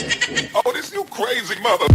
Oh, this you crazy mother.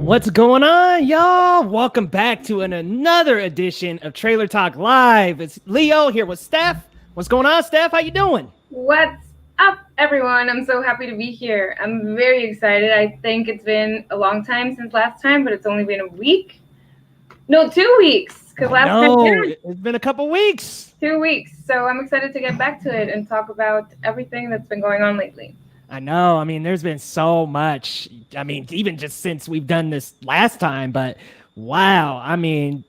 What's going on, y'all? Welcome back to another edition of Trailer Talk Live. It's Leo here with Steph. What's going on, Steph? How you doing? What's up, everyone? I'm so happy to be here. I'm very excited. I think it's been a long time since last time, but it's only been a week. No, 2 weeks. Because last time it's been a couple weeks. 2 weeks. So I'm excited to get back to it and talk about everything that's been going on lately. I know. I mean, there's been so much. I mean, even just since we've done this last time, but wow. I mean,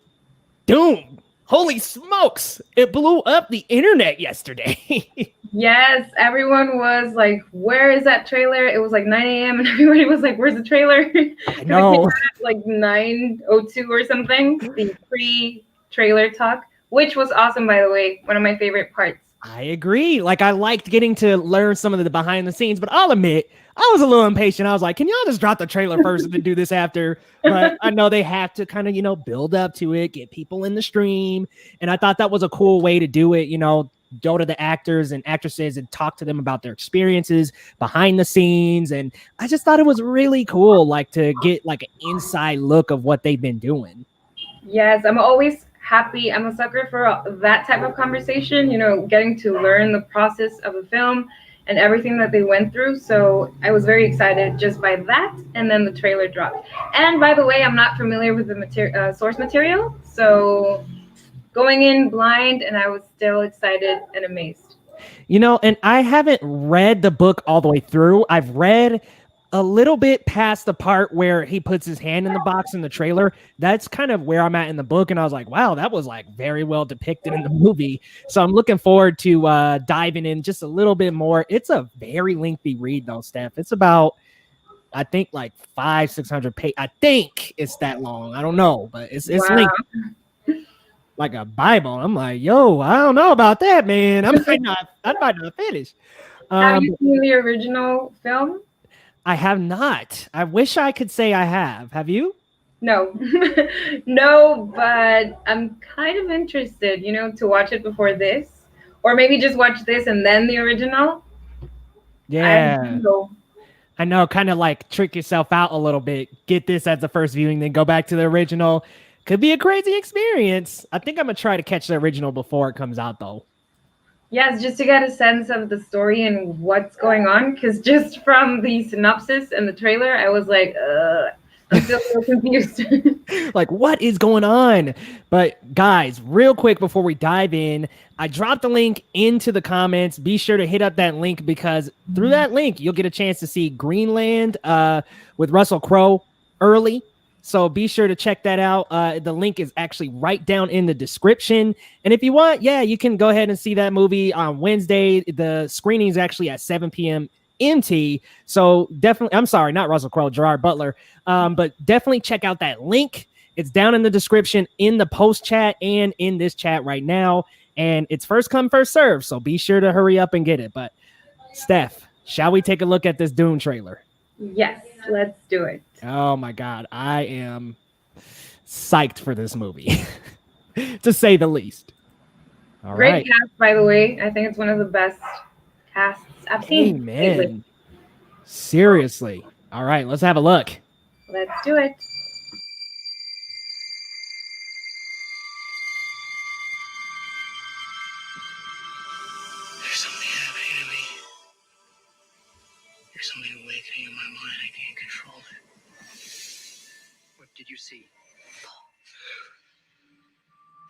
Dune. Holy smokes. It blew up the internet yesterday. Yes, everyone was like, where is that trailer? It was like 9 a.m. and everybody was like, where's the trailer? I know. Like 9:02 or something, the pre-trailer talk, which was awesome, by the way. One of my favorite parts. I agree. Like, I liked getting to learn some of the behind the scenes, but I'll admit, I was a little impatient. I was like, can y'all just drop the trailer first and then do this after? But I know they have to kind of, build up to it, get people in the stream. And I thought that was a cool way to do it, go to the actors and actresses and talk to them about their experiences behind the scenes. And I just thought it was really cool, like, to get like an inside look of what they've been doing. Yes, I'm always happy. I'm a sucker for that type of conversation, getting to learn the process of a film and everything that they went through. So I was very excited just by that. And then the trailer dropped. And by the way, I'm not familiar with the source material. So going in blind, and I was still excited and amazed. And I haven't read the book all the way through. I've read a little bit past the part where he puts his hand in the box in the trailer. That's kind of where I'm at in the book. And I was like, wow, that was like very well depicted in the movie. So I'm looking forward to diving in just a little bit more. It's a very lengthy read though, Steph. It's about, I think, like 500-600 pages. I think it's that long. I don't know, but it's lengthy. Like a Bible. I'm like, yo, I don't know about that, man. I might not finish. Have you seen the original film? I have not. I wish I could say I have. Have you? No. No, but I'm kind of interested, to watch it before this. Or maybe just watch this and then the original. Yeah. I know, kind of like trick yourself out a little bit. Get this as the first viewing, then go back to the original. Could be a crazy experience. I think I'm going to try to catch the original before it comes out, though. Yes, just to get a sense of the story and what's going on. Because just from the synopsis and the trailer, I was like, I'm still so confused. Like, what is going on? But guys, real quick before we dive in, I dropped the link into the comments. Be sure to hit up that link because through that link, you'll get a chance to see Greenland with Russell Crowe early. So be sure to check that out. The link is actually right down in the description. And if you want, yeah, you can go ahead and see that movie on Wednesday. The screening is actually at 7 p.m. MT. So definitely, I'm sorry, not Russell Crowe, Gerard Butler. But definitely check out that link. It's down in the description, in the post chat, and in this chat right now. And it's first come, first serve. So be sure to hurry up and get it. But Steph, shall we take a look at this Dune trailer? Yes, let's do it. Oh my God. I am psyched for this movie, to say the least. All Great right. cast, by the way. I think it's one of the best casts I've seen. Amen. Seriously. All right, let's have a look. Let's do it. There's something happening to me. There's something awakening in my mind. I can't control it. What did you see?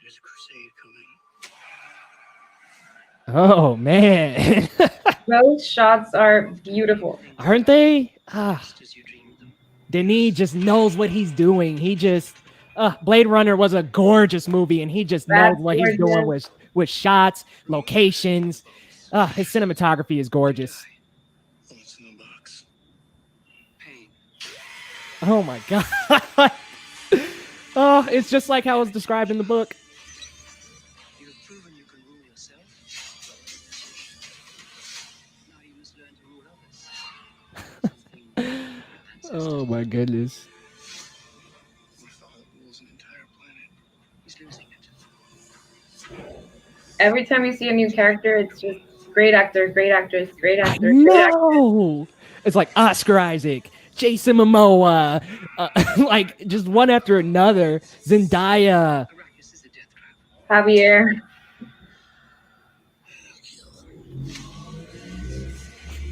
There's a crusade coming. Oh man. Those shots are beautiful. Aren't they? Just as you dreamed them. Denis just knows what he's doing. He just Blade Runner was a gorgeous movie, and he just knows That's what he's doing with shots, locations. His cinematography is gorgeous. What's in the box? Pain. Oh my God. Oh, it's just like how it was described in the book. You've proven you can rule yourself. Now you must learn to rule others. Oh my goodness. What if the Hulk rules an entire planet? He's losing it. Every time you see a new character, it's just great actor, great actress, great I actor, great actor. know. It's like Oscar Isaac, Jason Momoa, like just one after another. Zendaya. Arrakis is a death trap. Javier.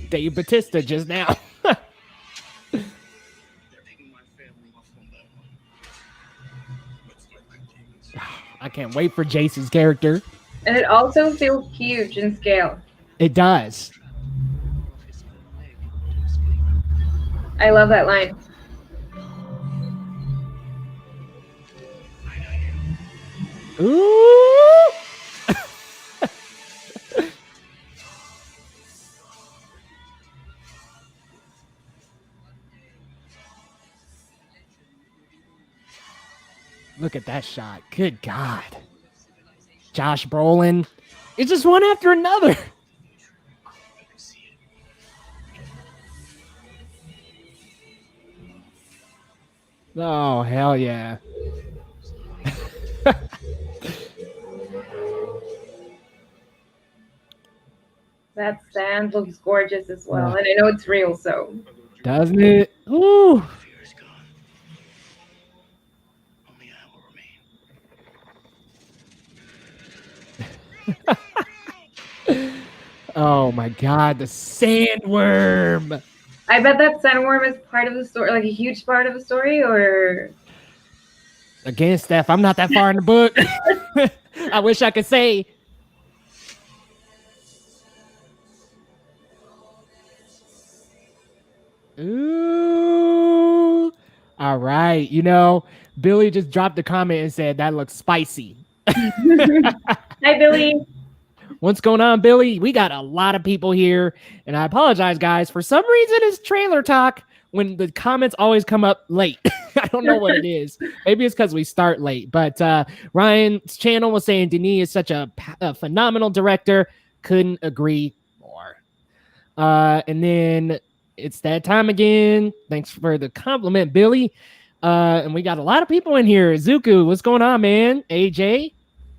Dave Bautista just now. They're picking my family off one by one. Let's fight like demons. I can't wait for Jason's character. And it also feels huge in scale. It does. Off his own leg to escape. I love that line. I know you. Ooh. Look at that shot. Good God. Josh Brolin. It's just one after another. I can see it. Oh, hell yeah. That sand looks gorgeous as well. And I know it's real, so. Doesn't it? Ooh. Fear is gone. Only I will remain. Oh my God, the sandworm. I bet that sandworm is part of the story, like a huge part of the story, or. Again, Steph, I'm not that far in the book. I wish I could say. Ooh. All right. You know, Billy just dropped a comment and said that looks spicy. Hi, Billy. What's going on, Billy? We got a lot of people here, and I apologize, guys. For some reason, it's trailer talk when the comments always come up late. I don't know what it is. Maybe it's because we start late. But Ryan's channel was saying Denis is such a phenomenal director. Couldn't agree more. And then it's that time again. Thanks for the compliment, Billy. And we got a lot of people in here. Zuku, what's going on, man? AJ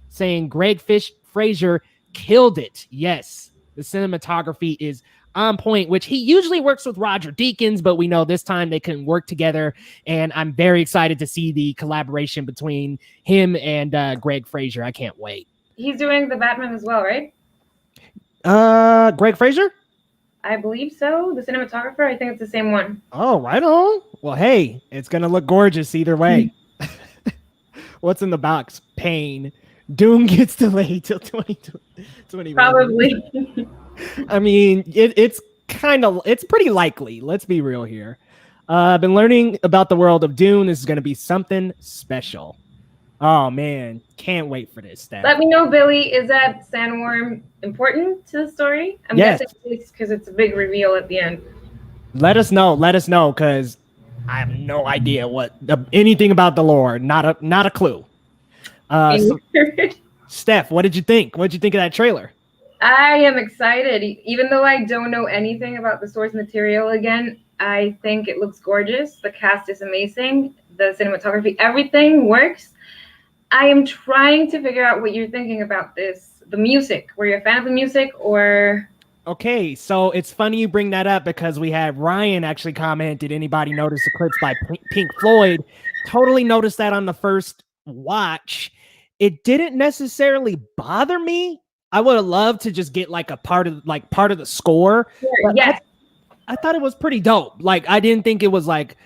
saying Greg Fraser killed it. Yes, the cinematography is on point, which he usually works with Roger Deakins, but we know this time they couldn't work together. And I'm very excited to see the collaboration between him and Greg Fraser. I can't wait. He's doing the Batman as well, right? Greg Fraser? I believe so. The cinematographer, I think it's the same one. Oh, right on. Well, hey, it's going to look gorgeous either way. What's in the box? Pain. Dune gets delayed till 2021. Probably. I mean, it's pretty likely. Let's be real here. I've been learning about the world of Dune. This is going to be something special. Oh man, can't wait for this, Steph. Let me know, Billy. Is that sandworm important to the story? I'm Yes. guessing it's because it's a big reveal at the end. Let us know, because I have no idea anything about the lore. Not a clue. Steph, what did you think? What did you think of that trailer? I am excited. Even though I don't know anything about the source material again, I think it looks gorgeous. The cast is amazing. The cinematography, everything works. I am trying to figure out what you're thinking about this. The music. Were you a fan of the music or... Okay, so it's funny you bring that up because we had Ryan actually comment, did anybody notice the clips by Pink Floyd? Totally noticed that on the first watch. It didn't necessarily bother me. I would have loved to just get like a part of the score. Sure, yes. I thought it was pretty dope. Like I didn't think it was like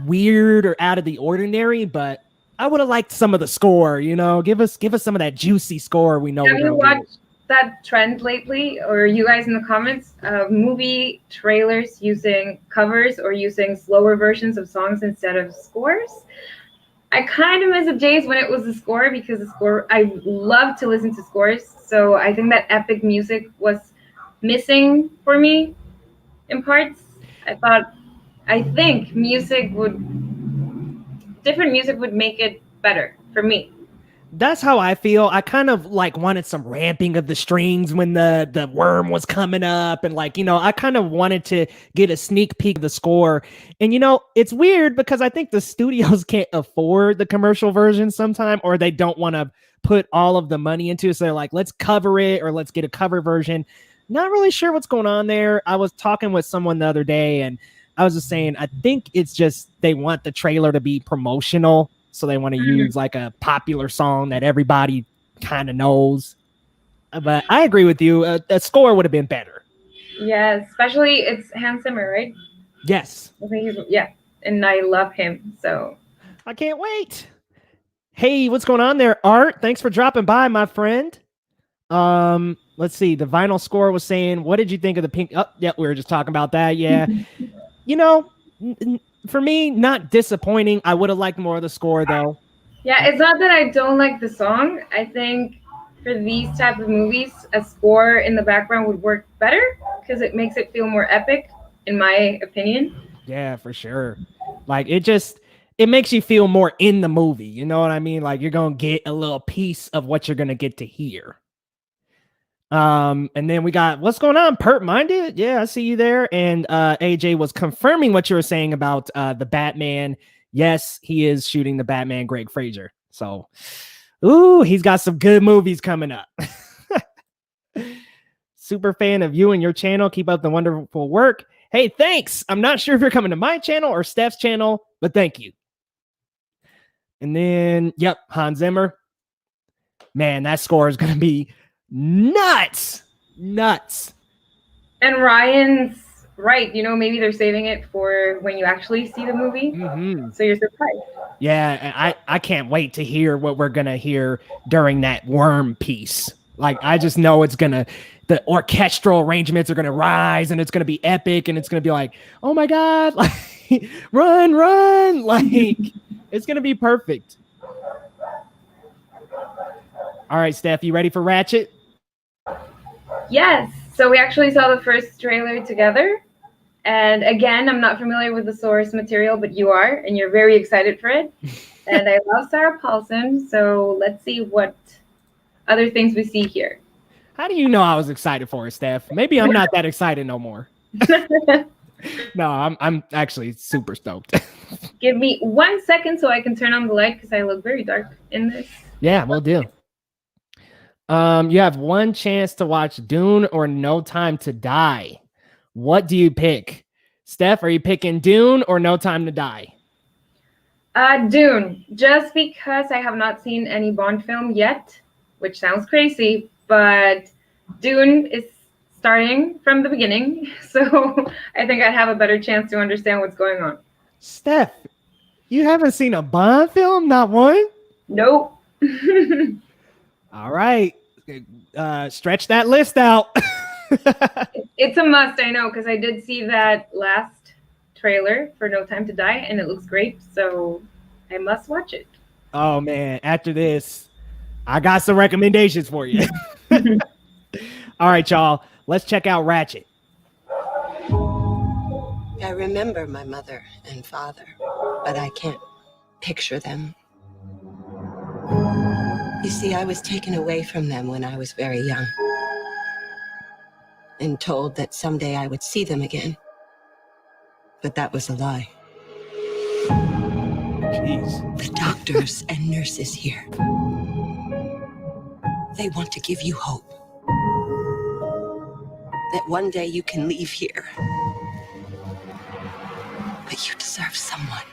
weird or out of the ordinary, but I would have liked some of the score, give us some of that juicy score we know. Have you watched that trend lately, or you guys in the comments, movie trailers using covers or using slower versions of songs instead of scores? I kind of miss the days when it was the score, because the score, I love to listen to scores. So I think that epic music was missing for me in parts. I think different music would make it better for me. That's how I feel. I kind of wanted some ramping of the strings when the worm was coming up, and I kind of wanted to get a sneak peek of the score. And it's weird because I think the studios can't afford the commercial version sometime, or they don't want to put all of the money into it. So they're like, let's cover it, or let's get a cover version. Not really sure what's going on there. I was talking with someone the other day, and I was just saying, I think it's just they want the trailer to be promotional. So they want to use like a popular song that everybody kind of knows. But I agree with you. A score would have been better. Yeah, especially it's Hans Zimmer, right? Yes. I think and I love him. So I can't wait. Hey, what's going on there, Art? Thanks for dropping by, my friend. Let's see. The vinyl score was saying, what did you think of the pink? Oh, yeah, we were just talking about that. Yeah. For me, not disappointing. I would have liked more of the score, though. Yeah, it's not that I don't like the song. I think for these type of movies, a score in the background would work better because it makes it feel more epic, in my opinion. Yeah, for sure. It makes you feel more in the movie. You know what I mean? Like you're going to get a little piece of what you're going to get to hear. And then we got, what's going on? Perp Minded? Yeah, I see you there. And AJ was confirming what you were saying about the Batman. Yes, he is shooting the Batman, Greg Fraser. So, he's got some good movies coming up. Super fan of you and your channel. Keep up the wonderful work. Hey, thanks. I'm not sure if you're coming to my channel or Steph's channel, but thank you. And then, yep, Hans Zimmer. Man, that score is going to be nuts. And Ryan's right. Maybe they're saving it for when you actually see the movie. Mm-hmm. So you're surprised. Yeah, I can't wait to hear what we're going to hear during that worm piece. I just know the orchestral arrangements are going to rise, and it's going to be epic, and it's going to be like, oh my God, run. It's going to be perfect. All right, Steph, you ready for Ratched? Yes. So we actually saw the first trailer together. And again, I'm not familiar with the source material, but you are, and you're very excited for it. And I love Sarah Paulson. So let's see what other things we see here. How do you know I was excited for it, Steph? Maybe I'm not that excited no more. No, I'm actually super stoked. Give me 1 second so I can turn on the light because I look very dark in this. Yeah, we'll do. You have one chance to watch Dune or No Time to Die. What do you pick? Steph, are you picking Dune or No Time to Die? Dune, just because I have not seen any Bond film yet, which sounds crazy, but Dune is starting from the beginning, so I think I'd have a better chance to understand what's going on. Steph, you haven't seen a Bond film? Not one? Nope. All right. Stretch that list out. It's a must, I know, because I did see that last trailer for No Time to Die, and it looks great, so I must watch it. Oh man, after this, I got some recommendations for you. All right, y'all. Let's check out Ratched. I remember my mother and father, but I can't picture them. You see, I was taken away from them when I was very young and told that someday I would see them again. But that was a lie. Jeez. The doctors and nurses here, they want to give you hope. That one day you can leave here. But you deserve someone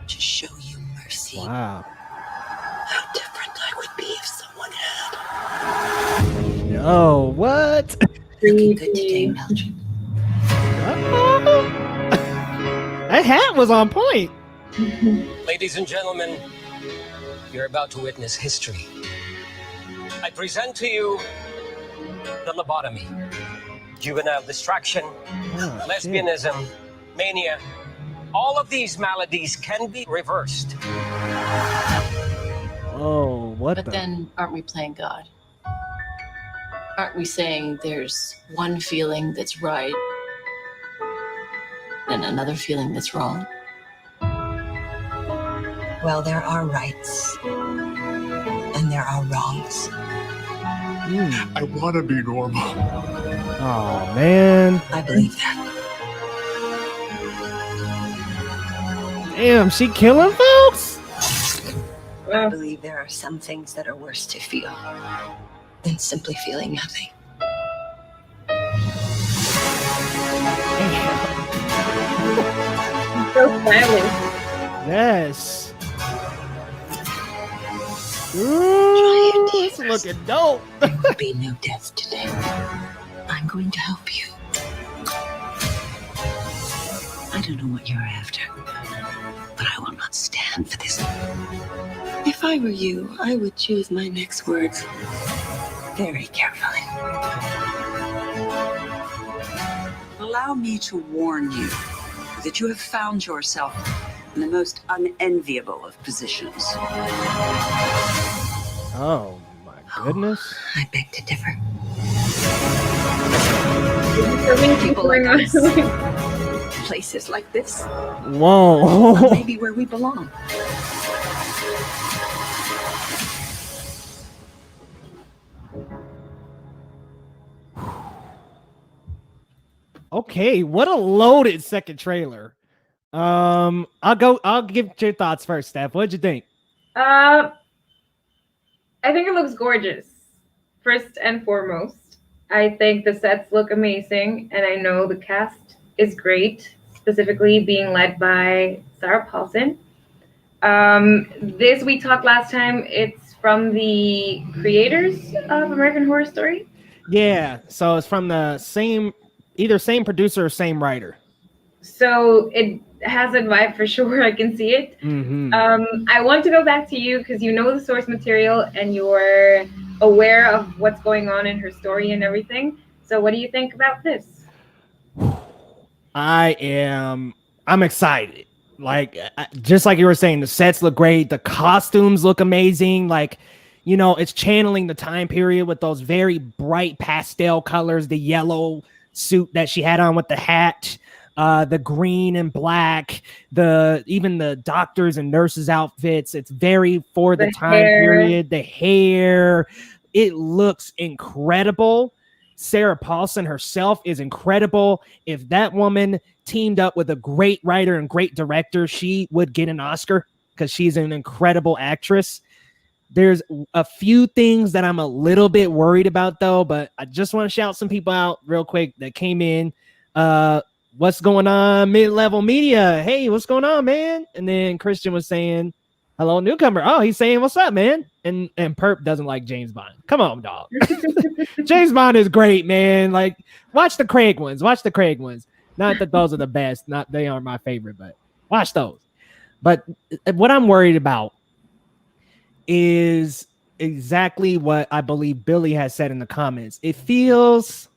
to show you mercy. Wow. How different I would be if someone had. Oh, what? Looking good today, Mildred. That hat was on point. Ladies and gentlemen, you're about to witness history. I present to you the lobotomy, juvenile distraction, lesbianism, mania. All of these maladies can be reversed. Oh, what But then, aren't we playing God? Aren't we saying there's one feeling that's right and another feeling that's wrong? Well, there are rights and there are wrongs. I want to be normal. Oh, man. I believe that. Damn, she killing folks? I believe there are some things that are worse to feel than simply feeling nothing. So violent. Yes. Ooh, it's looking dope. There will be no death today. I'm going to help you. I don't know what you're after, but I will not stand for this. If I were you, I would choose my next words very carefully. Allow me to warn you that you have found yourself in the most unenviable of positions. Oh, my goodness. I beg to differ. So many things People going like on. us. Places like this Whoa. are maybe where we belong. Okay, what a loaded second trailer. I'll give your thoughts first, Steph. What'd you think? I think it looks gorgeous. First and foremost, I think the sets look amazing, and I know the cast is great, specifically being led by Sarah Paulson. This we talked last time. It's from the creators of American Horror Story. Yeah, so it's from the same producer or same writer. So it has a vibe for sure. I can see it. Mm-hmm. I want to go back to you because you know the source material and you're aware of what's going on in her story and everything. So what do you think about this? I'm excited. Like, just like you were saying, the sets look great. The costumes look amazing. Like, you know, it's channeling the time period with those very bright pastel colors, the yellow suit that she had on with the hat, the green and black, even the doctors and nurses outfits. It's very for the time period. The hair, it looks incredible. Sarah Paulson herself is incredible. If that woman teamed up with a great writer and great director, she would get an Oscar because she's an incredible actress. There's a few things that I'm a little bit worried about, though, but I just want to shout some people out real quick that came in. What's going on, Mid-Level Media? Hey, what's going on, man? And then Christian was saying, hello, newcomer. Oh, he's saying, what's up, man? And Perp doesn't like James Bond. Come on, dog. James Bond is great, man. Like, watch the Craig ones. Watch the Craig ones. Not that those are the best. They aren't my favorite, but watch those. But what I'm worried about is exactly what I believe Billy has said in the comments. It feels,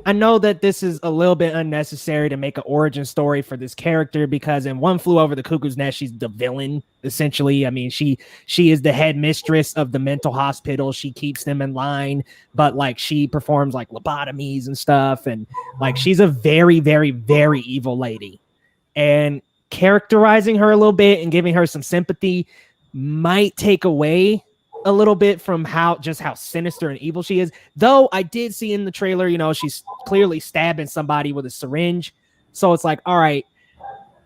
I know that this is a little bit unnecessary to make an origin story for this character, because in One Flew Over the Cuckoo's Nest, she's the villain, essentially. I mean, she is the head mistress of the mental hospital. She keeps them in line, but like she performs like lobotomies and stuff. And like she's a very, very, very evil lady. And characterizing her a little bit and giving her some sympathy might take away a little bit from how sinister and evil she is. Though I did see in the trailer, you know, she's clearly stabbing somebody with a syringe. So it's like, all right,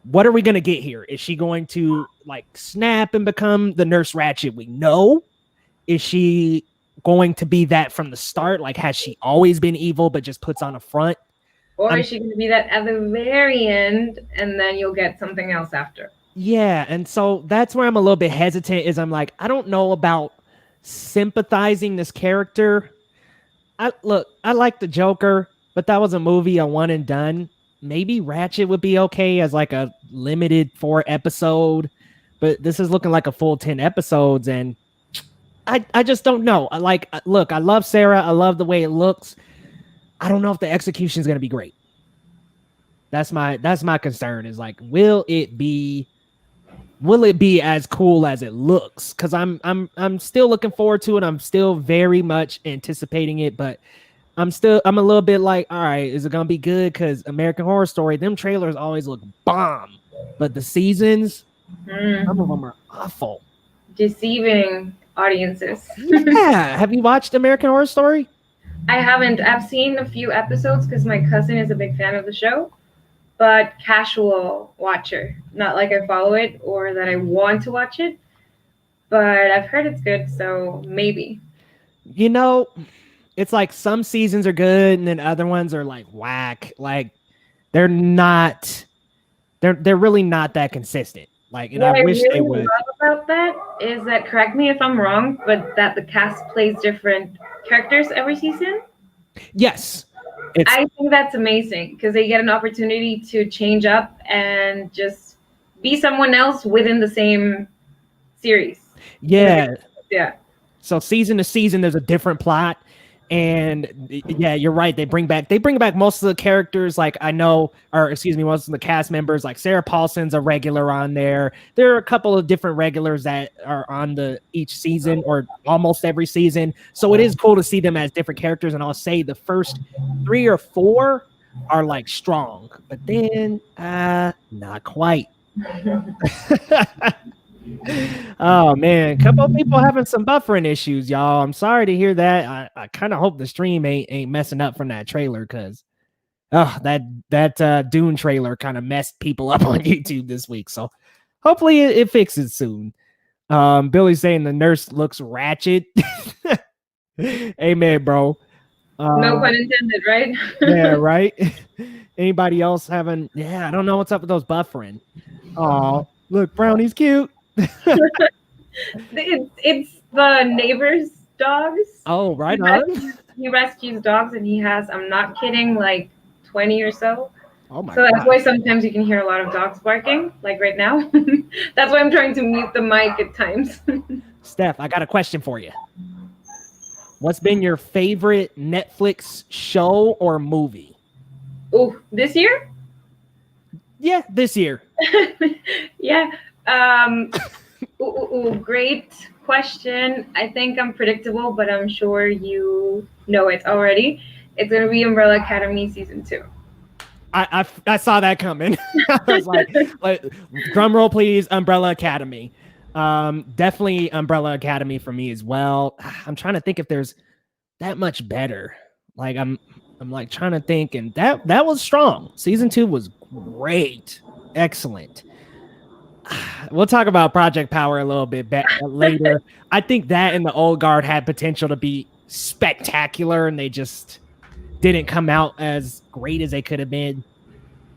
what are we going to get here? Is she going to like snap and become the Nurse Ratched we know? Is she going to be that from the start? Like, has she always been evil, but just puts on a front? Or is she going to be that at the very end, and then you'll get something else after? Yeah, and so that's where I'm a little bit hesitant, is I'm like, I don't know about sympathizing this character. I like the Joker, but that was a movie, a one and done. Maybe Ratched would be okay as like a limited 4 episode, but this is looking like a full 10 episodes, and I just don't know. I love Sarah. I love the way it looks. I don't know if the execution is going to be great. That's my concern, is like, will it be as cool as it looks? Because I'm still looking forward to it. I'm still very much anticipating it, but I'm a little bit like, all right, is it gonna be good? Because American Horror Story, them trailers always look bomb, but the seasons, some of them are awful, deceiving audiences. Yeah, have you watched American Horror Story? I haven't. I've seen a few episodes because my cousin is a big fan of the show, but casual watcher. Not like I follow it or that I want to watch it, but I've heard it's good, so maybe. You know, it's like some seasons are good and then other ones are like whack. Like they're really not that consistent. Like, and I wish they would. What I really love about that is that, correct me if I'm wrong, but that the cast plays different characters every season. Yes. I think that's amazing because they get an opportunity to change up and just be someone else within the same series. Yeah. Yeah. So season to season, there's a different plot. And yeah, you're right. They bring back most of the characters. Like most of the cast members. Like Sarah Paulson's a regular on there. There are a couple of different regulars that are on each season or almost every season. So it is cool to see them as different characters. And I'll say the first 3 or 4 are like strong, but then not quite. Oh man, a couple of people having some buffering issues, y'all. I'm sorry to hear that. I kind of hope the stream ain't messing up from that trailer, because that Dune trailer kind of messed people up on YouTube this week. So hopefully it fixes soon. Billy's saying the nurse looks ratchet. Amen, bro. No pun intended, right? Yeah, right. Anybody else having? Yeah, I don't know what's up with those buffering. Oh, look, Brownie's cute. It's the neighbor's dogs. Oh, right on. He rescues dogs, and he has, I'm not kidding, like 20 or so. Oh my! So that's why sometimes you can hear a lot of dogs barking, like right now. That's why I'm trying to mute the mic at times. Steph, I got a question for you. What's been your favorite Netflix show or movie? Oh, this year? Yeah, this year. Yeah. Great question. I think I'm predictable, but I'm sure you know it already. It's going to be Umbrella Academy season 2. I saw that coming. I was like, drum roll, please. Umbrella Academy. Definitely Umbrella Academy for me as well. I'm trying to think if there's that much better. Like I'm like trying to think, and that was strong. Season 2 was great, excellent. We'll talk about Project Power a little bit later. I think that and the Old Guard had potential to be spectacular, and they just didn't come out as great as they could have been.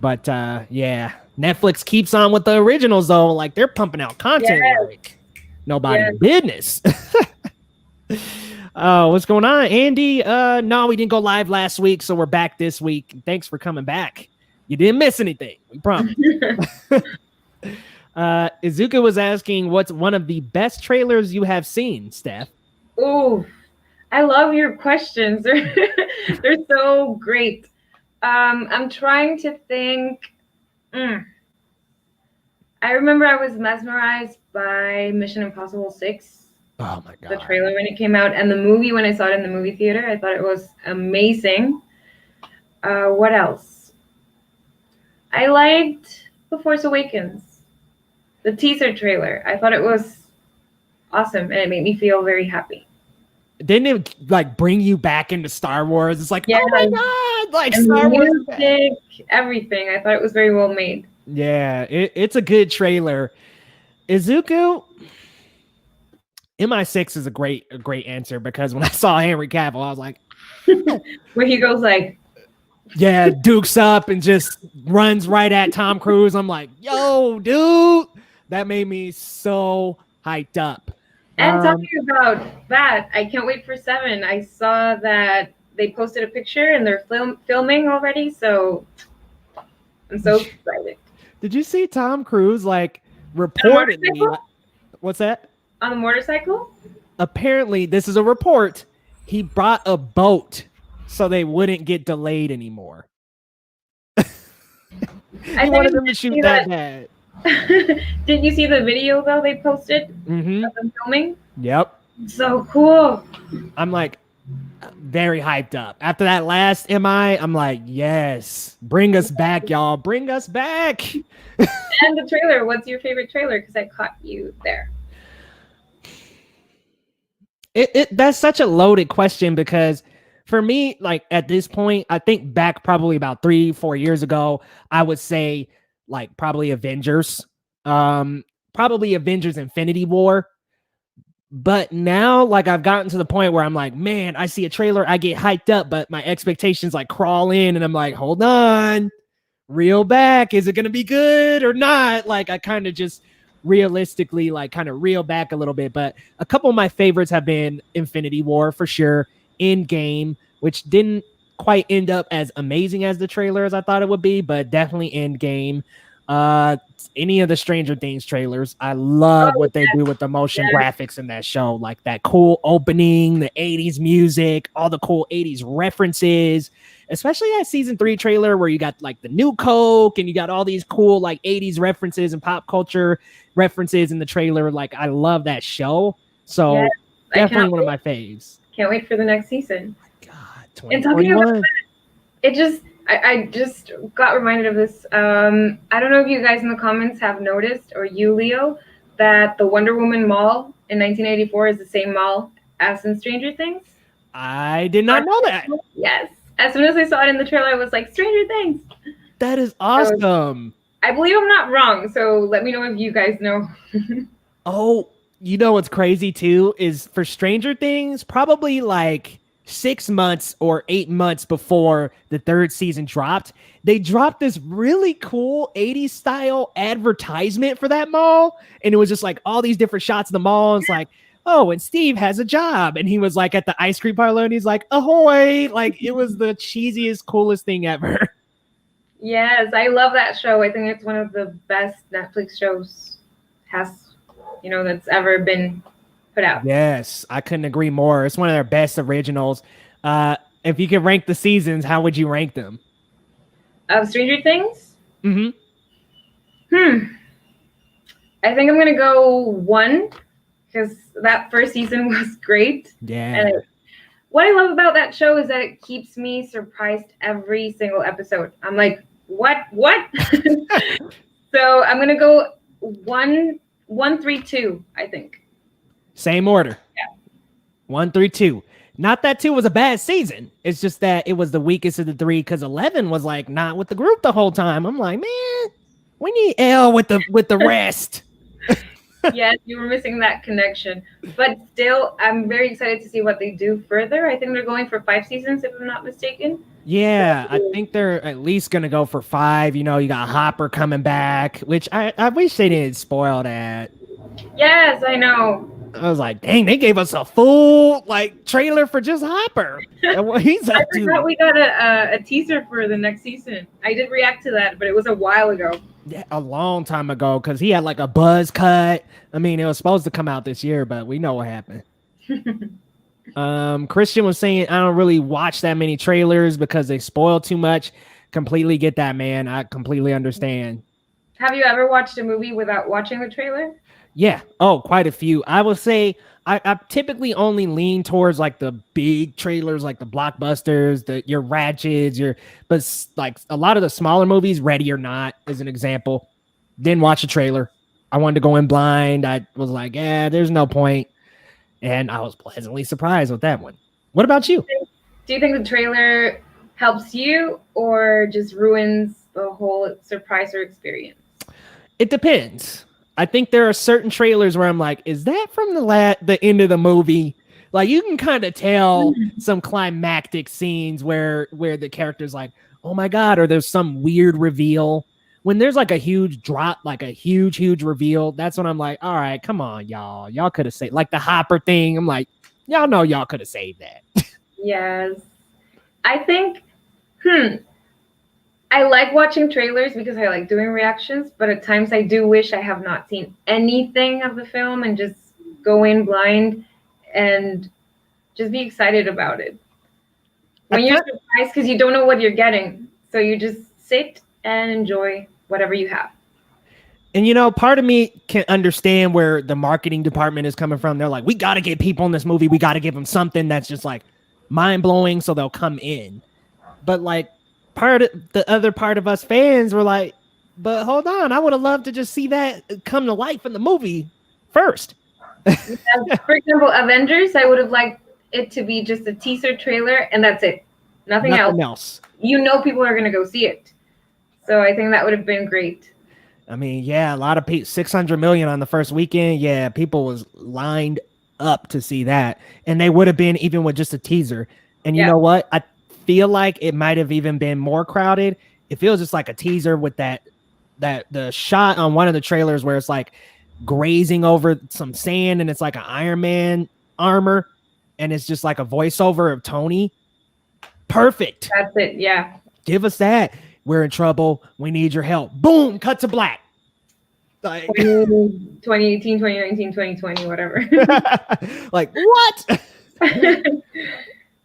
But yeah, Netflix keeps on with the originals though. Like they're pumping out content like nobody's business. What's going on, Andy? No, we didn't go live last week, so we're back this week. Thanks for coming back. You didn't miss anything, we promise. Izuka was asking, what's one of the best trailers you have seen, Steph? Ooh, I love your questions. They're so great. I'm trying to think. I remember I was mesmerized by Mission Impossible 6, Oh my the god. trailer when it came out, and the movie when I saw it in the movie theater. I thought it was amazing. What else? I liked The Force Awakens, the teaser trailer. I thought it was awesome, and it made me feel very happy. Didn't it like bring you back into Star Wars? It's like, Yeah. oh my god, like And Star the Wars is back. music, everything. I thought it was very well made. Yeah, it's a good trailer. Izuku, MI6 is a great answer because when I saw Henry Cavill, I was like, Where he goes like, yeah, dukes up and just runs right at Tom Cruise. I'm like, yo, dude, that made me so hyped up. and talking about that, I can't wait for 7. I saw that they posted a picture and they're filming already, so I'm so excited. Did you see Tom Cruise like reportedly? What's that? On a motorcycle? Apparently, this is a report. He brought a boat so they wouldn't get delayed anymore. He wanted them to shoot that bad. Did you see the video though they posted Mm-hmm. of them filming? Yep. So cool. I'm like very hyped up. After that last MI, I'm like, yes, bring us back, y'all. Bring us back. And the trailer. What's your favorite trailer? Because I caught you there. That's such a loaded question because for me, like at this point, I think back probably about 3-4 years ago, I would say like probably Avengers, probably Avengers Infinity War. But now, like I've gotten to the point where I'm like, man, I see a trailer, I get hyped up, but my expectations like crawl in and I'm like, hold on, reel back. Is it going to be good or not? Like I kind of just realistically like kind of reel back a little bit. But a couple of my favorites have been Infinity War for sure, Endgame, which didn't quite end up as amazing as the trailer as I thought it would be, but definitely Endgame. Any of the Stranger Things trailers, I love what they do with the motion graphics in that show, like that cool opening, the 80s music, all the cool 80s references, especially that season 3 trailer where you got like the new Coke and you got all these cool like 80s references and pop culture references in the trailer. Like I love that show. So Yes, definitely one of my faves. Can't wait for the next season. God, And talking about 2021. that, it just I just got reminded of this. I don't know if you guys in the comments have noticed, or you, Leo, that the Wonder Woman mall in 1984 is the same mall as in Stranger Things. I did not know that. Yes. As soon as I saw it in the trailer, I was like, Stranger Things. That is awesome. I believe I'm not wrong, so let me know if you guys know. Oh, you know what's crazy too is for Stranger Things, probably like 6 months or 8 months before the 3rd season dropped, they dropped this really cool 80s style advertisement for that mall. And it was just like all these different shots of the mall. It's like, oh, and Steve has a job. And he was like at the ice cream parlor and he's like, ahoy. Like it was the cheesiest, coolest thing ever. Yes, I love that show. I think it's one of the best Netflix shows that's ever been put out. Yes, I couldn't agree more. It's one of their best originals. If you could rank the seasons, how would you rank them? Of Stranger Things? Mm-hmm. I think I'm going to go 1 because that first season was great. Yeah. And what I love about that show is that it keeps me surprised every single episode. I'm like, what? So I'm going to go 1, 3, 2, I think. Same order. Yeah. 1, 3, 2. Not that 2 was a bad season. It's just that it was the weakest of the 3 because 11 was like not with the group the whole time. I'm like, man, we need L with the rest. Yes, you were missing that connection. But still, I'm very excited to see what they do further. I think they're going for 5 seasons, if I'm not mistaken. Yeah, I think they're at least going to go for 5. You know, you got Hopper coming back, which I wish they didn't spoil that. Yes, I know. I was like, dang, they gave us a full like trailer for just Hopper. And what he's I up to. forgot we got a teaser for the next season. I did react to that, but it was a while ago. Yeah, a long time ago, because he had like a buzz cut. I mean, it was supposed to come out this year, but we know what happened. Christian was saying I don't really watch that many trailers because they spoil too much. Completely get that, man. I completely understand. Have you ever watched a movie without watching the trailer? Yeah. Oh, quite a few. I would say I typically only lean towards like the big trailers, like the blockbusters, your Ratcheds, but like a lot of the smaller movies, Ready or Not is an example. Didn't watch a trailer. I wanted to go in blind. I was like, yeah, there's no point. And I was pleasantly surprised with that one. What about you? Do you think the trailer helps you or just ruins the whole surprise or experience? It depends. I think there are certain trailers where I'm like, is that from the end of the movie? Like you can kind of tell some climactic scenes where the character's like, oh my God, or there's some weird reveal. When there's like a huge drop, like a huge reveal, that's when I'm like, all right, come on, y'all. Y'all could have saved like the Hopper thing. I'm like, y'all know y'all could have saved that. Yes. I think, I like watching trailers because I like doing reactions, but at times I do wish I have not seen anything of the film and just go in blind and just be excited about it. When you're surprised because you don't know what you're getting, so you just sit and enjoy whatever you have. And, you know, part of me can understand where the marketing department is coming from. They're like, we got to get people in this movie. We got to give them something that's just like mind blowing so they'll come in. But like the other part of us fans were like, but hold on, I would have loved to just see that come to life in the movie first. For example, Avengers, I would have liked it to be just a teaser trailer and that's it. Nothing else. You know people are going to go see it. So I think that would have been great. I mean, yeah, a lot of people, 600 million on the first weekend. Yeah, people was lined up to see that. And they would have been even with just a teaser. And you know what? I feel like it might have even been more crowded. It feels just like a teaser with the shot on one of the trailers where it's like grazing over some sand and it's like an Iron Man armor. And it's just like a voiceover of Tony. Perfect. That's it. Yeah. Give us that. We're in trouble. We need your help. Boom. Cut to black. Like 2018, 2019, 2020, whatever. Like what?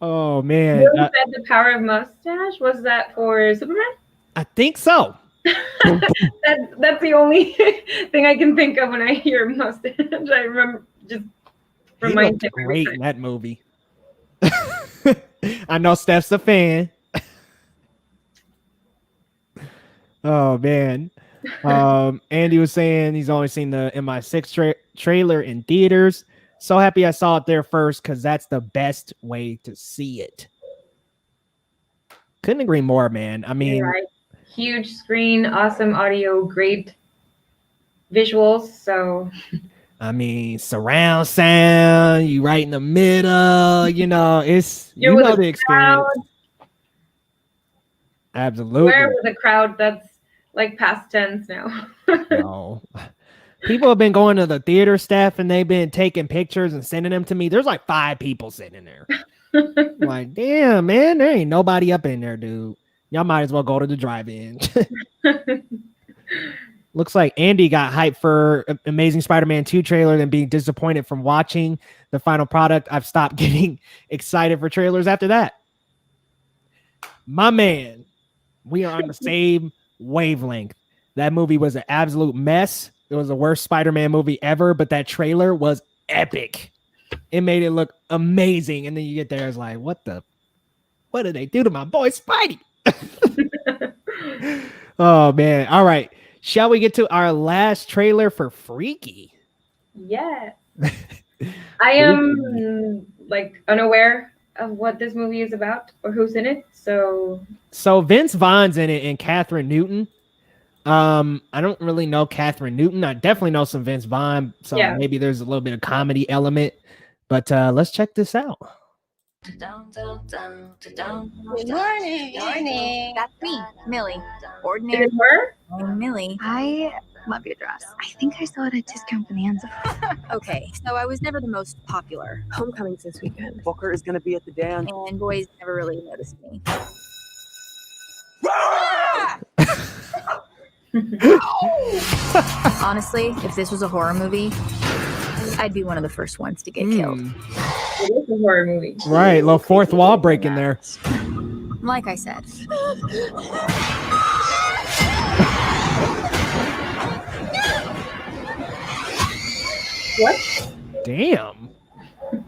Oh man. You said the power of mustache. Was that for Superman? I think so. That's the only thing I can think of when I hear mustache. I remember just reminds me. Great in that movie. I know Steph's a fan. Oh man. Andy was saying he's only seen the MI6 trailer in theaters. So happy I saw it there first because that's the best way to see it. Couldn't agree more, man. I mean, right. Huge screen, awesome audio, great visuals. So I mean, surround sound, you right in the middle, you know, you know the experience. Absolutely. Where with the crowd, that's like past tense now. No. People have been going to the theater staff and they've been taking pictures and sending them to me. There's like 5 people sitting in there. Like, damn, man, there ain't nobody up in there, dude. Y'all might as well go to the drive-in. Looks like Andy got hyped for Amazing Spider-Man 2 trailer and being disappointed from watching the final product. I've stopped getting excited for trailers after that. My man, we are on the same wavelength. That movie was an absolute mess. It was the worst Spider-Man movie ever, but that trailer was epic. It made it look amazing. And then you get there, it's like, what did they do to my boy Spidey? Oh man. All right. Shall we get to our last trailer for Freaky? Yeah. I am like unaware of what this movie is about or who's in it. So Vince Vaughn's in it and Catherine Newton. I don't really know Catherine Newton. I definitely know some Vince Vaughn. So maybe there's a little bit of comedy element. But let's check this out. Good morning. That's me, Millie. Ordinary. Is it her? I'm Millie. I Love your dress. I think I saw it at Discount Bonanza. Okay, so I was never the most popular. Homecoming's this weekend. Booker is gonna be at the dance. And boys never really noticed me. Honestly, if this was a horror movie, I'd be one of the first ones to get killed. It is a horror movie. Right, little fourth wall break in there. Like I said. What? Damn.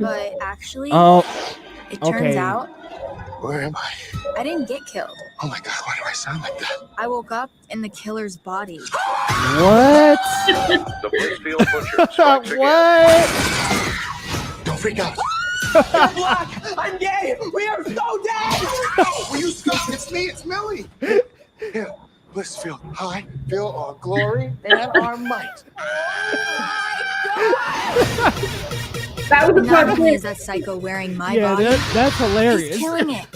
But actually, it turns okay. out Where am I? I didn't get killed. Oh my god, why do I sound like that? I woke up in the killer's body. What? The Blissfield Butcher. What? Don't freak out. Black! I'm gay! We are so dead! Will you stop? It's me, it's Millie. Here, Blissfield, I feel our glory and our might. That was a Not plot only is twist. that psycho wearing my Yeah, body, that's hilarious. he's killing it.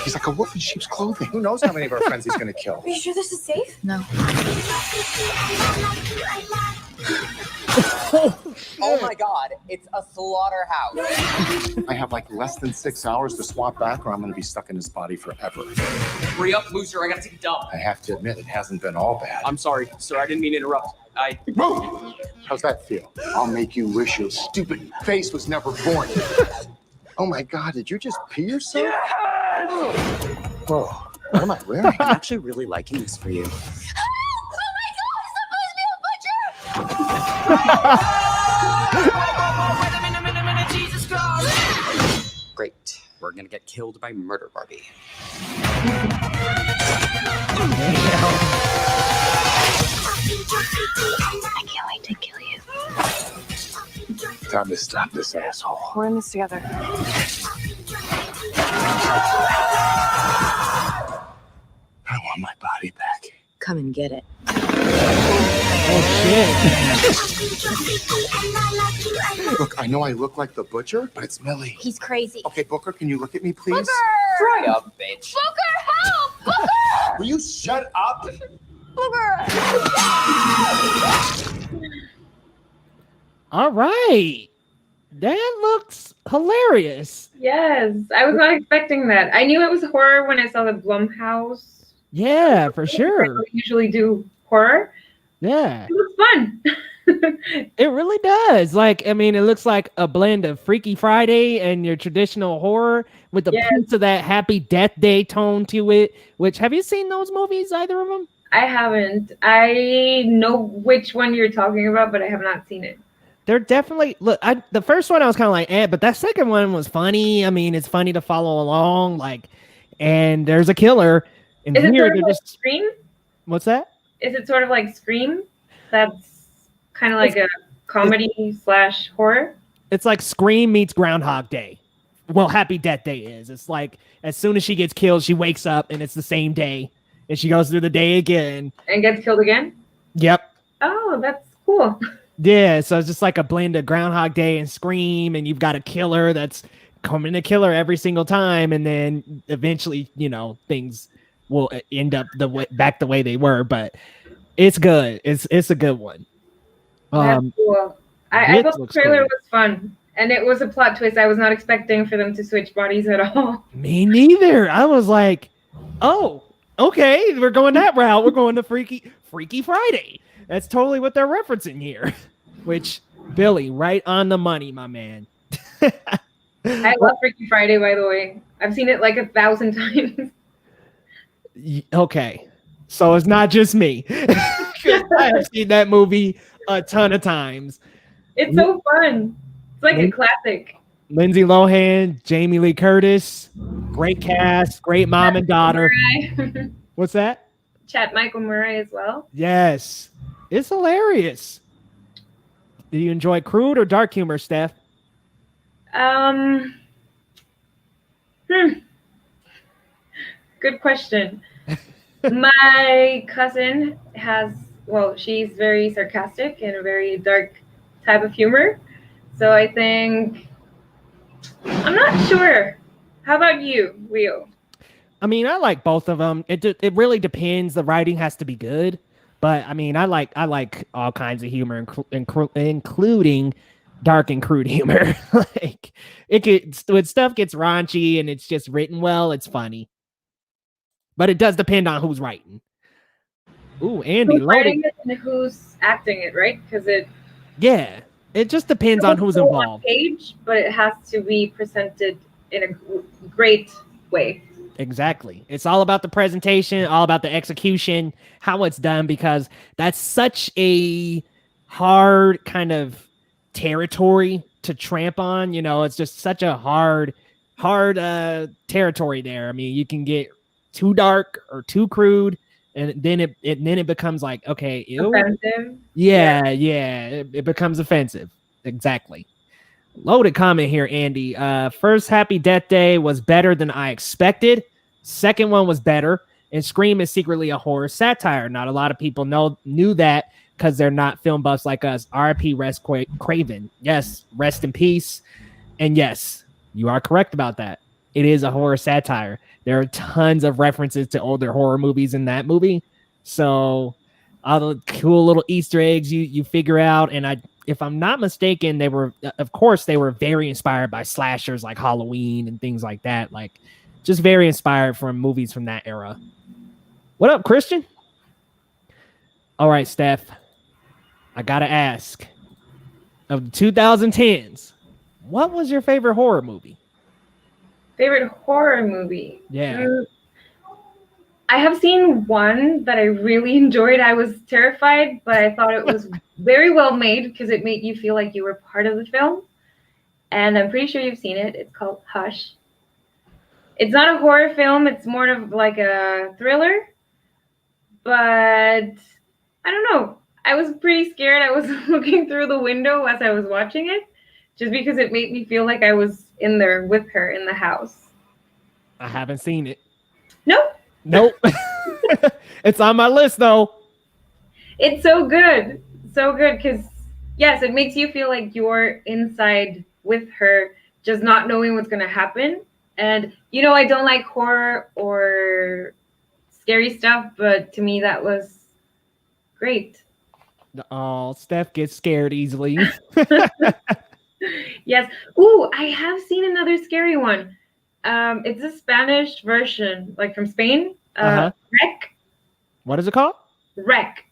He's like a wolf in sheep's clothing. Who knows how many of our friends he's gonna kill? Are you sure this is safe? No. Oh my god, it's a slaughterhouse. I have like less than 6 hours to swap back or I'm gonna be stuck in this body forever. Hurry up, loser, I gotta take a dump. I have to admit, it hasn't been all bad. I'm sorry, sir, I didn't mean to interrupt. Move! How's that feel? I'll make you wish your stupid face was never born. Oh my god, did you just pee yourself? Yes! Whoa, what am I wearing? I'm actually really liking this for you. Great. We're gonna get killed by Murder Barbie. I can't wait to kill you. Time to stop this asshole. We're in this together. I want my body back. Come and get it. Oh shit. Look, I know I look like the butcher, but it's Millie. He's crazy. Okay, Booker, can you look at me, please? Dry up, bitch. Booker, help! Booker! Will you shut up? Booker! All right. That looks hilarious. Yes, I was not expecting that. I knew it was horror when I saw the Blumhouse. Yeah, for I sure. don't usually do horror. Yeah. It was fun. It really does. Like, I mean, it looks like a blend of Freaky Friday and your traditional horror with a piece of that Happy Death Day tone to it. Which, have you seen those movies, either of them? I haven't. I know which one you're talking about, but I have not seen it. They're definitely the first one I was kind of like, but that second one was funny. I mean, it's funny to follow along, like, and there's a killer. And Is it here sort of they're like Scream? What's that? Is it sort of like Scream? That's kind of like a comedy / horror. It's like Scream meets Groundhog Day. Well, Happy Death Day is. It's like as soon as she gets killed, she wakes up and it's the same day, and she goes through the day again And gets killed again? Yep. Oh, that's cool. Yeah, so it's just like a blend of Groundhog Day and Scream, and you've got a killer that's coming to kill her every single time, and then eventually, things will end up back the way they were. But it's good. It's a good one. That's cool. I thought the trailer cool. was fun, and it was a plot twist. I was not expecting for them to switch bodies at all. Me neither. I was like, oh, okay, we're going that route. We're going to Freaky Friday. That's totally what they're referencing here. Which, Billy, right on the money, my man. I love Freaky Friday, by the way. I've seen it like 1,000 times. Okay, so it's not just me. I have seen that movie a ton of times. It's so fun. It's like a classic. Lindsay Lohan, Jamie Lee Curtis, great cast, great mom and daughter. What's that? Chat Michael Murray as well. Yes, it's hilarious. Do you enjoy crude or dark humor, Steph? Good question. My cousin she's very sarcastic and a very dark type of humor. So I think, I'm not sure. How about you, Leo? I mean, I like both of them. It really depends. The writing has to be good, but I mean, I like all kinds of humor, including dark and crude humor. Like when stuff gets raunchy and it's just written well, it's funny. But it does depend on who's writing. Ooh, Andy, Who's loaded. writing it and who's acting it, right? Because it just depends on who's involved. Page, but it has to be presented in a great way. Exactly. It's all about the presentation, all about the execution, how it's done, because that's such a hard kind of territory to tramp on. You know, it's just such a hard territory there. I mean, you can get too dark or too crude, and then it becomes like, okay, ew. Offensive. Yeah, it becomes offensive. Exactly. Loaded comment here, Andy. First Happy Death Day was better than I expected. Second one was better. And Scream is secretly a horror satire. Not a lot of people knew that because they're not film buffs like us. R.I.P. Wes Craven. Yes, rest in peace. And yes, you are correct about that. It is a horror satire. There are tons of references to older horror movies in that movie. So all the cool little Easter eggs you figure out. And if I'm not mistaken, they were very inspired by slashers like Halloween and things like that. Like, just very inspired from movies from that era. What up, Christian? All right, Steph. I gotta ask. Of the 2010s, what was your favorite horror movie? Favorite horror movie? Yeah. I have seen one that I really enjoyed. I was terrified, but I thought it was very well made because it made you feel like you were part of the film. And I'm pretty sure you've seen it. It's called Hush. It's not a horror film. It's more of like a thriller. But I don't know. I was pretty scared. I was looking through the window as I was watching it, just because it made me feel like I was in there with her in the house. I haven't seen it. Nope. It's on my list, though. It's so good. So good because, yes, it makes you feel like you're inside with her, just not knowing what's going to happen. And, I don't like horror or scary stuff, but to me, that was great. Oh, Steph gets scared easily. Yes. Ooh, I have seen another scary one. It's a Spanish version, like from Spain. Rec. What is it called? Rec.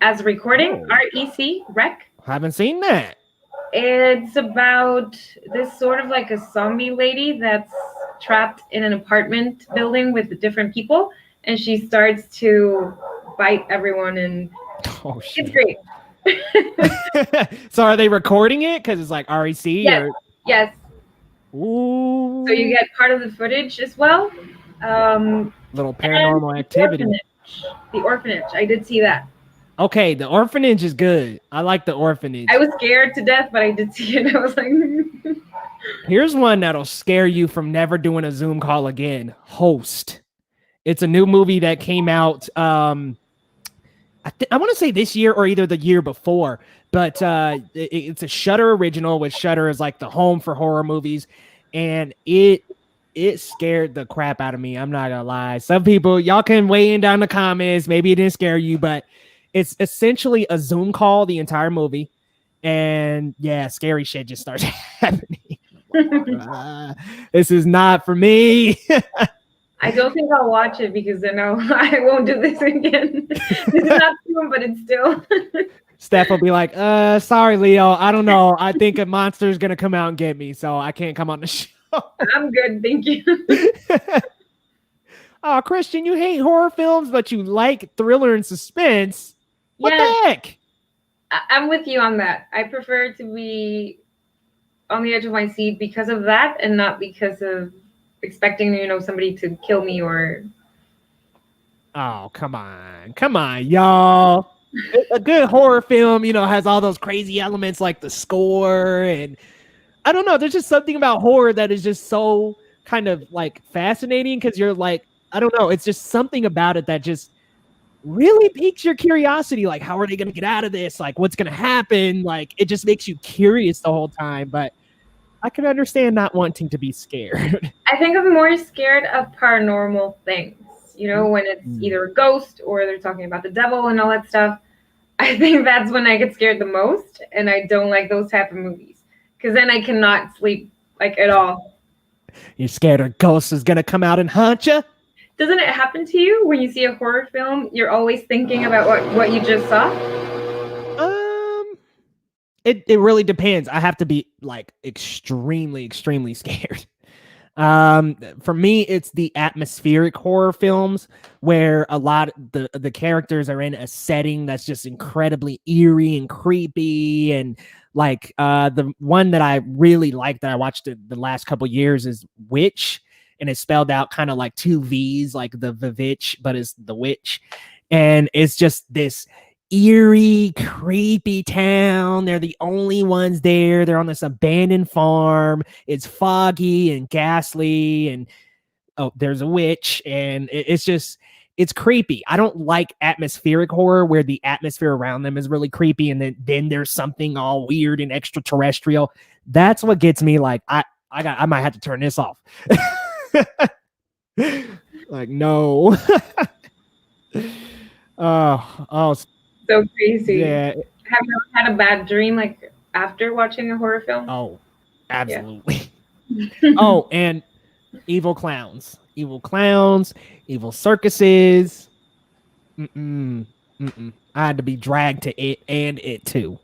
As recording. REC. Rec. Haven't seen that. It's about this sort of like a zombie lady that's trapped in an apartment building with different people, and she starts to bite everyone, and it's great. So are they recording it? Because it's like REC? Yes. Yes. Ooh. So you get part of the footage as well. Little Paranormal Activity. The Orphanage. I did see that. Okay, The Orphanage is good. I like The Orphanage. I was scared to death, but I did see it. I was like... Here's one that'll scare you from never doing a Zoom call again. Host. It's a new movie that came out... I want to say this year or either the year before, but it's a Shudder original, which Shudder is like the home for horror movies, and it scared the crap out of me. I'm not gonna lie. Some people, y'all can weigh in down in the comments. Maybe it didn't scare you, but it's essentially a Zoom call the entire movie, and yeah, scary shit just starts happening. This is not for me. I don't think I'll watch it because then I won't do this again. This is not soon, but it's still. Steph will be like, sorry, Leo. I don't know. I think a monster is going to come out and get me, so I can't come on the show. I'm good. Thank you. Oh, Christian, you hate horror films, but you like thriller and suspense. What the heck? I'm with you on that. I prefer to be on the edge of my seat because of that and not because of expecting, somebody to kill me or... Oh, come on, y'all. A good horror film, has all those crazy elements like the score, and I don't know, there's just something about horror that is just so kind of like fascinating because you're like, I don't know, it's just something about it that just really piques your curiosity. Like, how are they going to get out of this? Like, what's going to happen? Like, it just makes you curious the whole time. But I can understand not wanting to be scared. I think I'm more scared of paranormal things. You know, when it's either a ghost or they're talking about the devil and all that stuff. I think that's when I get scared the most, and I don't like those type of movies because then I cannot sleep like at all. You're scared a ghost is gonna come out and haunt you? Doesn't it happen to you when you see a horror film? You're always thinking about what you just saw. It really depends. I have to be like extremely scared. For me, it's the atmospheric horror films where a lot of the characters are in a setting that's just incredibly eerie and creepy. And like the one that I really like that I watched the last couple years is Witch, and it's spelled out kind of like two V's, like the Vivitch, but it's the Witch. And it's just this eerie, creepy town. They're the only ones there. They're on this abandoned farm. It's foggy and ghastly, and there's a witch, and it's creepy. I don't like atmospheric horror where the atmosphere around them is really creepy, and then there's something all weird and extraterrestrial. That's what gets me. Like I might have to turn this off. Like no. Oh. So crazy. Yeah. Have you ever had a bad dream like after watching a horror film? Oh, absolutely. Oh, and evil clowns, evil circuses. I had to be dragged to it and it too.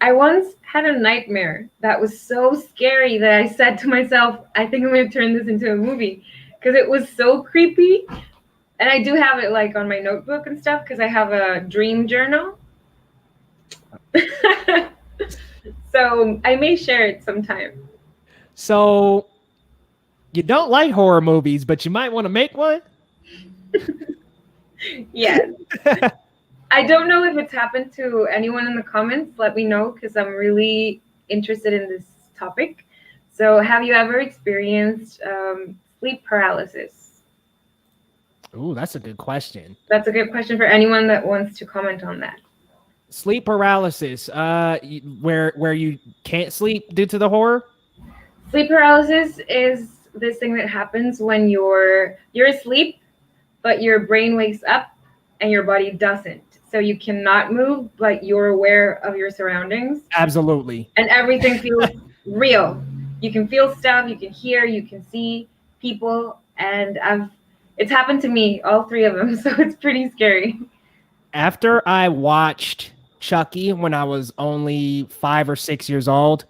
I once had a nightmare that was so scary that I said to myself, I think I'm going to turn this into a movie because it was so creepy. And I do have it like on my notebook and stuff because I have a dream journal. So I may share it sometime. So you don't like horror movies, but you might want to make one? Yes. I don't know if it's happened to anyone in the comments. Let me know because I'm really interested in this topic. So have you ever experienced sleep paralysis? Ooh, that's a good question. That's a good question for anyone that wants to comment on that. Sleep paralysis, where you can't sleep due to the horror? Sleep paralysis is this thing that happens when you're asleep, but your brain wakes up and your body doesn't. So you cannot move, but you're aware of your surroundings. Absolutely. And everything feels real. You can feel stuff, you can hear, you can see people, and it's happened to me, all three of them, so it's pretty scary. After I watched Chucky when I was only 5 or 6 years old,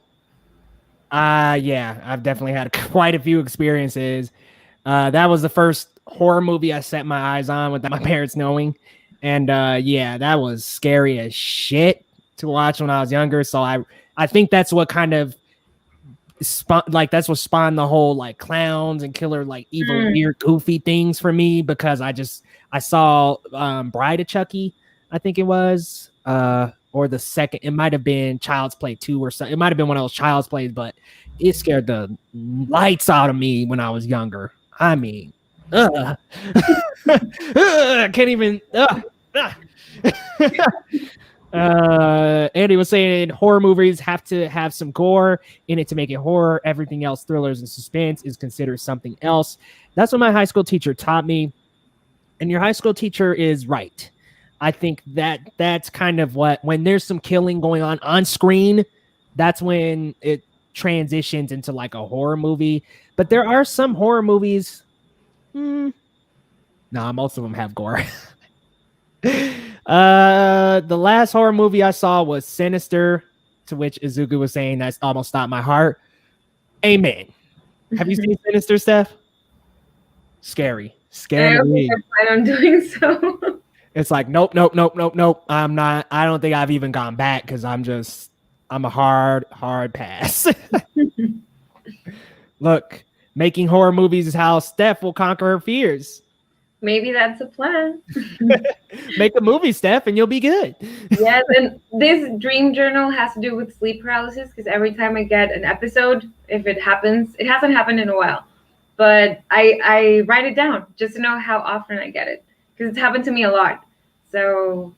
I've definitely had quite a few experiences. That was the first horror movie I set my eyes on without my parents knowing. And that was scary as shit to watch when I was younger. So I think that's what kind of that's what spawned the whole like clowns and killer like evil weird goofy things for me, because I saw Bride of Chucky, I think it was, or the second, it might have been Child's Play 2 or something. It might have been one of those Child's Plays, but it scared the lights out of me when I was younger. I mean, I can't even. Andy was saying horror movies have to have some gore in it to make it horror. Everything else, thrillers and suspense, is considered something else. That's what my high school teacher taught me. And your high school teacher is right. I think that's kind of when there's some killing going on screen, that's when it transitions into like a horror movie. But there are some horror movies. Most of them have gore. The last horror movie I saw was Sinister, to which Izuku was saying that's almost stopped my heart. Amen. Have you seen Sinister, Steph? Scary. I don't think I plan on doing so. It's like nope. I'm not. I don't think I've even gone back because I'm a hard pass. Look, making horror movies is how Steph will conquer her fears. Maybe that's a plan. Make a movie, Steph, and you'll be good. Yes, and this dream journal has to do with sleep paralysis because every time I get an episode, if it happens, it hasn't happened in a while, but I write it down just to know how often I get it because it's happened to me a lot. So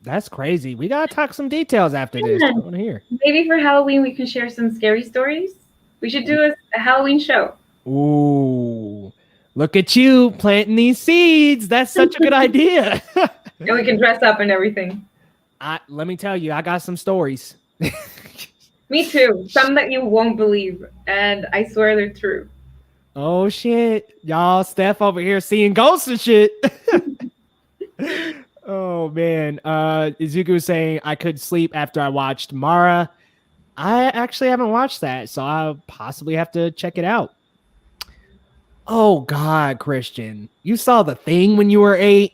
that's crazy. We gotta talk some details after this. I want to hear. Maybe for Halloween we can share some scary stories. We should do a Halloween show. Ooh, look at you planting these seeds. That's such a good idea. And we can dress up and everything. Let me tell you, I got some stories. Me too. Some that you won't believe, and I swear they're true. Oh shit, y'all! Steph over here seeing ghosts and shit. Oh man, Izuku was saying I could sleep after I watched Mara. I actually haven't watched that, so I'll possibly have to check it out. Oh God, Christian, you saw The Thing when you were 8.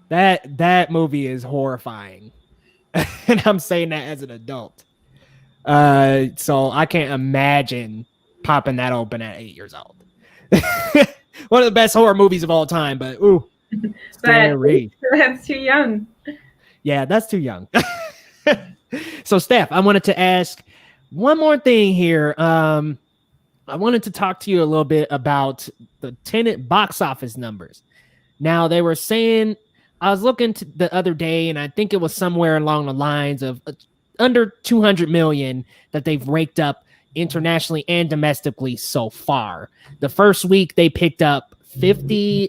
That movie is horrifying, and I'm saying that as an adult. So I can't imagine popping that open at 8 years old. One of the best horror movies of all time, but ooh, scary. That's too young. Yeah, that's too young. So, Steph, I wanted to ask one more thing here. I wanted to talk to you a little bit about the Tenet box office numbers. Now, they were saying, I was looking the other day, and I think it was somewhere along the lines of under 200 million that they've raked up internationally and domestically so far. The first week they picked up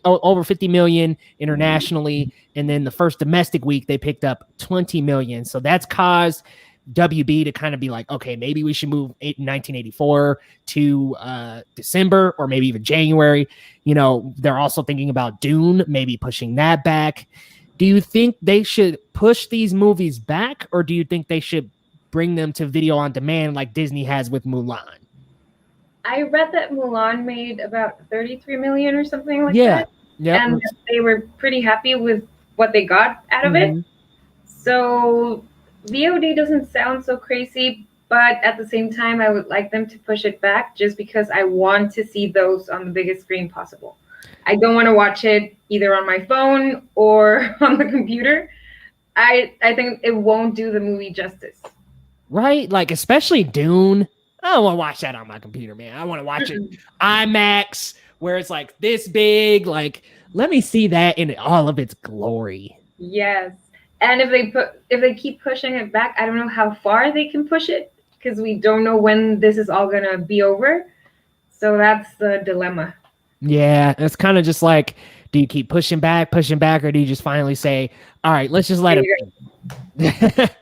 over 50 million internationally, and then the first domestic week they picked up 20 million. So that's caused WB to kind of be like, okay, maybe we should move 1984 to December or maybe even January. You know, they're also thinking about Dune, maybe pushing that back. Do you think they should push these movies back, or do you think they should bring them to video on demand like Disney has with Mulan? I read that Mulan made about 33 million or something like that. Yeah. And they were pretty happy with what they got out of it. So VOD doesn't sound so crazy, but at the same time, I would like them to push it back just because I want to see those on the biggest screen possible. I don't want to watch it either on my phone or on the computer. I think it won't do the movie justice. Right? Like, especially Dune. I don't want to watch that on my computer, man. I want to watch it IMAX, where it's like this big. Like, let me see that in all of its glory. Yes. And if they keep pushing it back, I don't know how far they can push it because we don't know when this is all gonna be over. So that's the dilemma. Yeah, it's kind of just like, do you keep pushing back, or do you just finally say, all right, let's just let it.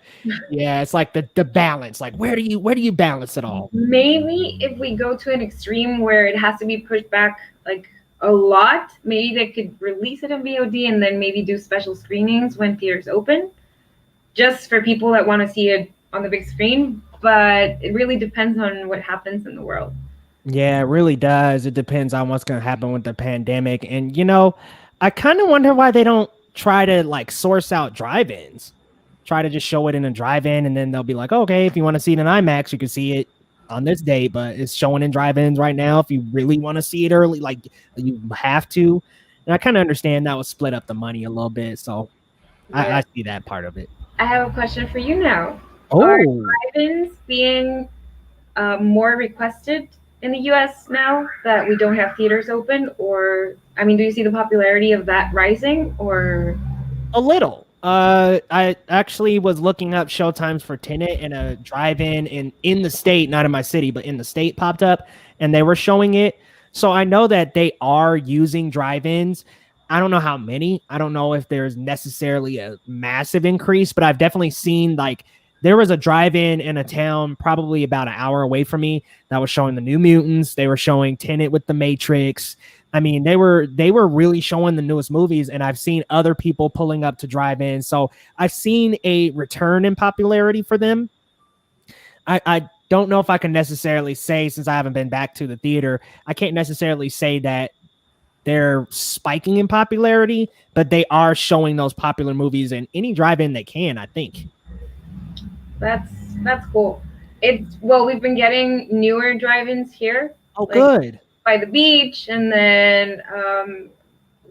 Yeah, it's like the balance. Like, where do you balance it all? Maybe if we go to an extreme where it has to be pushed back like a lot, maybe they could release it in VOD and then maybe do special screenings when theaters open, just for people that want to see it on the big screen. But it really depends on what happens in the world. Yeah, it really does. It depends on what's going to happen with the pandemic. And, you know, I kind of wonder why they don't try to like source out drive-ins. Try to just show it in a drive-in, and then they'll be like, okay, if you want to see it in IMAX, you can see it on this date, but it's showing in drive-ins right now. If you really want to see it early, like, you have to. And I kind of understand that would split up the money a little bit, so I see that part of it. I have a question for you now. Oh. Are drive-ins being more requested in the US now that we don't have theaters open? Or, I mean, do you see the popularity of that rising, or? A little. I actually was looking up showtimes for Tenet, and a drive-in in the state, not in my city, but in the state popped up, and they were showing it. So I know that they are using drive-ins. I don't know how many. I don't know if there's necessarily a massive increase, but I've definitely seen, like, there was a drive-in in a town probably about an hour away from me that was showing the New Mutants. They were showing Tenet with the Matrix. I mean, they were really showing the newest movies, and I've seen other people pulling up to drive-in. So I've seen a return in popularity for them. I don't know if I can necessarily say, since I haven't been back to the theater, I can't necessarily say that they're spiking in popularity, but they are showing those popular movies in any drive-in they can, I think. That's cool. We've been getting newer drive-ins here. Oh, like, good. By the beach, and then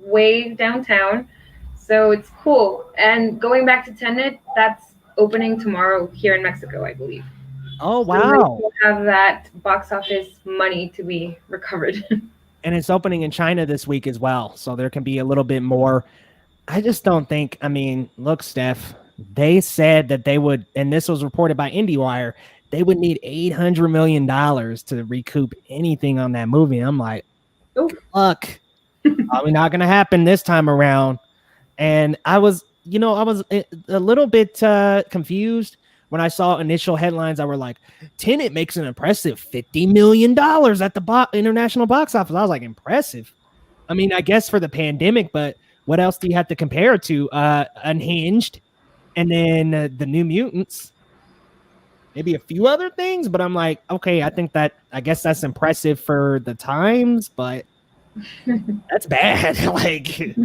way downtown. So it's cool. And going back to Tenet, that's opening tomorrow here in Mexico, I believe. Oh, wow. So we'll have that box office money to be recovered. And it's opening in China this week as well. So there can be a little bit more. I just don't think, I mean, look, Steph, they said that they would, and this was reported by IndieWire, they would need $800 million to recoup anything on that movie. I'm like, good luck. Probably not going to happen this time around. And I was a little bit confused when I saw initial headlines that were like, Tenet makes an impressive $50 million at the international box office. I was like, impressive. I mean, I guess for the pandemic, but what else do you have to compare it to? Unhinged, and then the New Mutants. Maybe a few other things, but I'm like, okay, I guess that's impressive for the times, but that's bad. Like,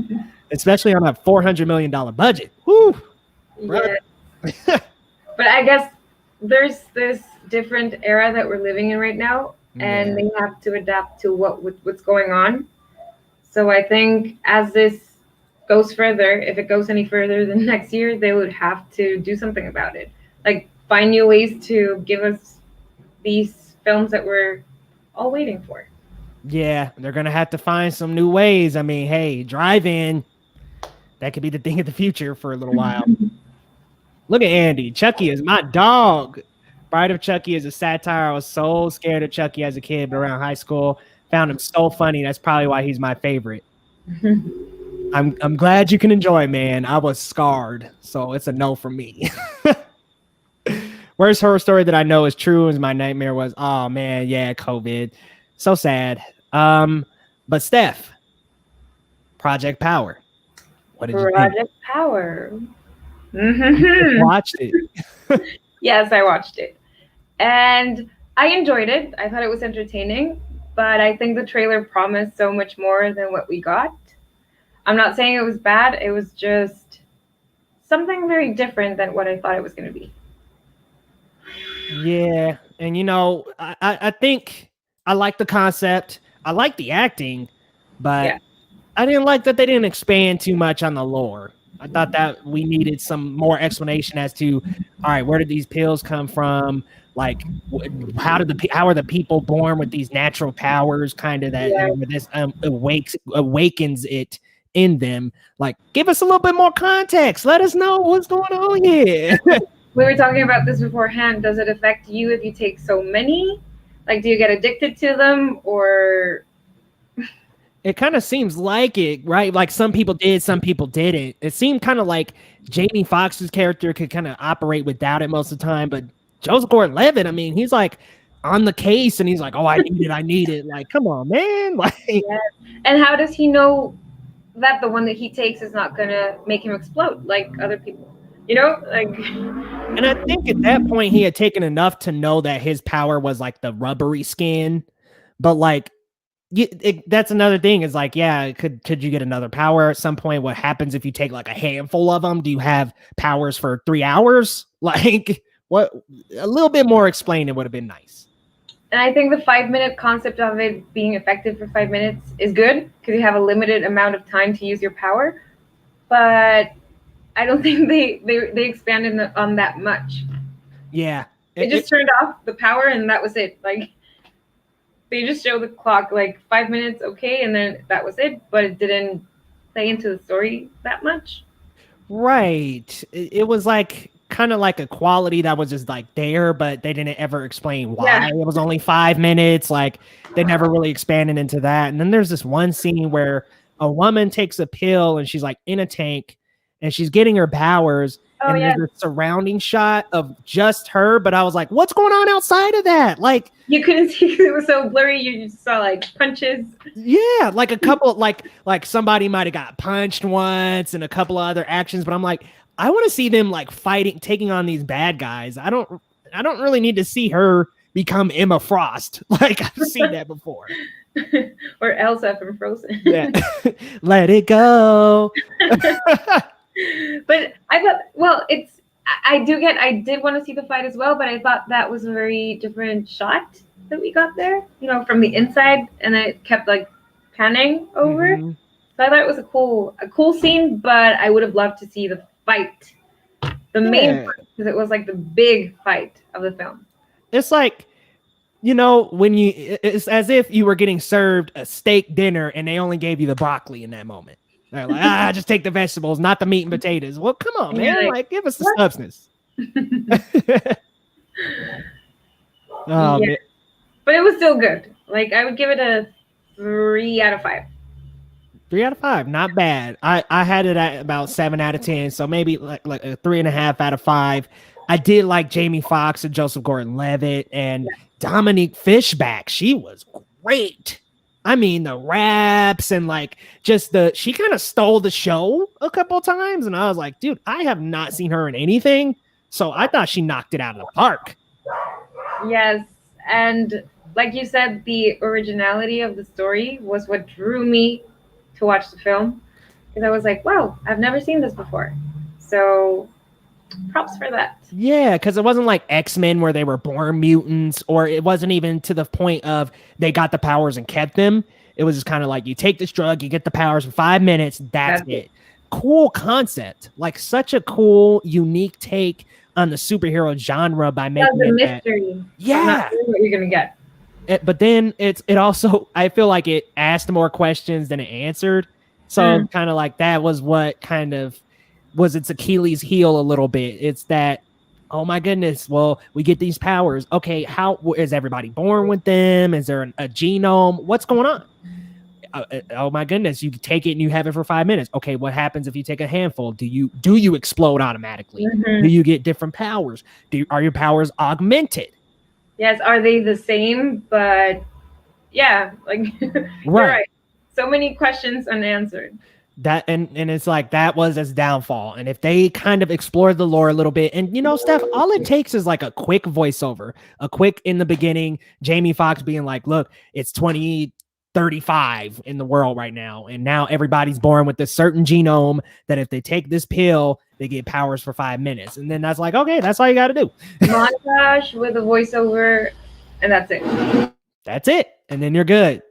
especially on a $400 million budget. Woo! Yeah. But I guess there's this different era that we're living in right now, and they have to adapt to what's going on. So I think as this goes further, if it goes any further than next year, they would have to do something about it. Like, find new ways to give us these films that we're all waiting for. Yeah, they're going to have to find some new ways. I mean, hey, drive-in, that could be the thing of the future for a little while. Look at Andy. Chucky is my dog. Bride of Chucky is a satire. I was so scared of Chucky as a kid, but around high school, found him so funny. That's probably why he's my favorite. I'm glad you can enjoy, man. I was scarred, so it's a no from me. Worst horror story that I know is true is my nightmare was, oh man, yeah, COVID. So sad. But Steph, Project Power. What did you think? Project Power. Watched it. Yes, I watched it. And I enjoyed it. I thought it was entertaining, but I think the trailer promised so much more than what we got. I'm not saying it was bad. It was just something very different than what I thought it was going to be. Yeah, and I think I like the concept. I like the acting, but I didn't like that they didn't expand too much on the lore. I thought that we needed some more explanation as to, all right, where did these pills come from? Like, how are the people born with these natural powers? Kind of that this awakens it in them. Like, give us a little bit more context. Let us know what's going on here. We were talking about this beforehand. Does it affect you if you take so many? Like, do you get addicted to them, or? It kind of seems like it, right? Like some people did, some people didn't. It seemed kind of like Jamie Foxx's character could kind of operate without it most of the time, but Joseph Gordon-Levitt, I mean, he's like on the case, and he's like, "Oh, I need it." Like, come on, man! Like, and how does he know that the one that he takes is not gonna make him explode like other people? Like. And I think at that point he had taken enough to know that his power was like the rubbery skin, but like. That's another thing is like, yeah, could you get another power at some point? What happens if you take like a handful of them? Do you have powers for 3 hours? Like, what? A little bit more explained, it would have been nice. And I think the 5-minute concept of it being effective for 5 minutes is good because you have a limited amount of time to use your power. But I don't think they expanded on that much. Yeah. They just turned off the power and that was it. Like, they just show the clock like 5 minutes, okay, and then that was it. But it didn't play into the story that much. Right. It was like kind of like a quality that was just like there, but they didn't ever explain why. Yeah. It was only 5 minutes. Like they never really expanded into that. And then there's this one scene where a woman takes a pill and she's like in a tank and she's getting her powers. Oh, and there's a surrounding shot of just her, but I was like, what's going on outside of that? Like, you couldn't see, it was so blurry, you just saw like punches. Yeah, like a couple, like somebody might have got punched once and a couple of other actions, but I'm like, I want to see them like fighting, taking on these bad guys. I don't really need to see her become Emma Frost. Like, I've seen that before. Or Elsa from Frozen. Yeah. Let it go. But I thought, well, I did want to see the fight as well, but I thought that was a very different shot that we got there, from the inside, and then it kept like panning over. Mm-hmm. So I thought it was a cool scene, but I would have loved to see the fight, the main fight, because it was like the big fight of the film. It's like, it's as if you were getting served a steak dinner and they only gave you the broccoli in that moment. They're like, just take the vegetables, not the meat and potatoes. Well, come on, man. Like, give us the substance. Oh, Yeah. man. But it was still good. Like I would give it a 3 out of 5. 3 out of 5, not bad. I had it at about 7 out of 10, so maybe like a 3.5 out of 5. I did like Jamie Foxx and Joseph Gordon-Levitt and Dominique Fishback. She was great. I mean, the raps and like just she kind of stole the show a couple times, and I was like, dude, I have not seen her in anything, so I thought she knocked it out of the park. Yes, and like you said, the originality of the story was what drew me to watch the film, because I was like, wow, I've never seen this before. So props for that. Yeah, because it wasn't like X-Men where they were born mutants, or it wasn't even to the point of they got the powers and kept them. It was just kind of like you take this drug, you get the powers for 5 minutes, that's it. Cool concept. Like such a cool, unique take on the superhero genre by making the it mystery. Yeah. Not really what you're gonna get. But then it also, I feel like it asked more questions than it answered. So kind of like that was what kind of was its Achilles heel a little bit. It's that, oh my goodness, well, we get these powers. Okay, how is everybody born with them? Is there a genome? What's going on? Oh my goodness, you take it and you have it for 5 minutes. Okay, what happens if you take a handful? Do you explode automatically? Do you get different powers? Are your powers augmented? Yes, are they the same? But yeah, like you're right. So many questions unanswered. That and it's like that was its downfall. And if they kind of explored the lore a little bit, and Steph, all it takes is like a quick voiceover, a quick in the beginning, Jamie Foxx being like, look, it's 2035 in the world right now, and now everybody's born with this certain genome that if they take this pill, they get powers for 5 minutes. And then that's like, okay, that's all you got to do. Montage with a voiceover, and that's it. That's it. And then you're good.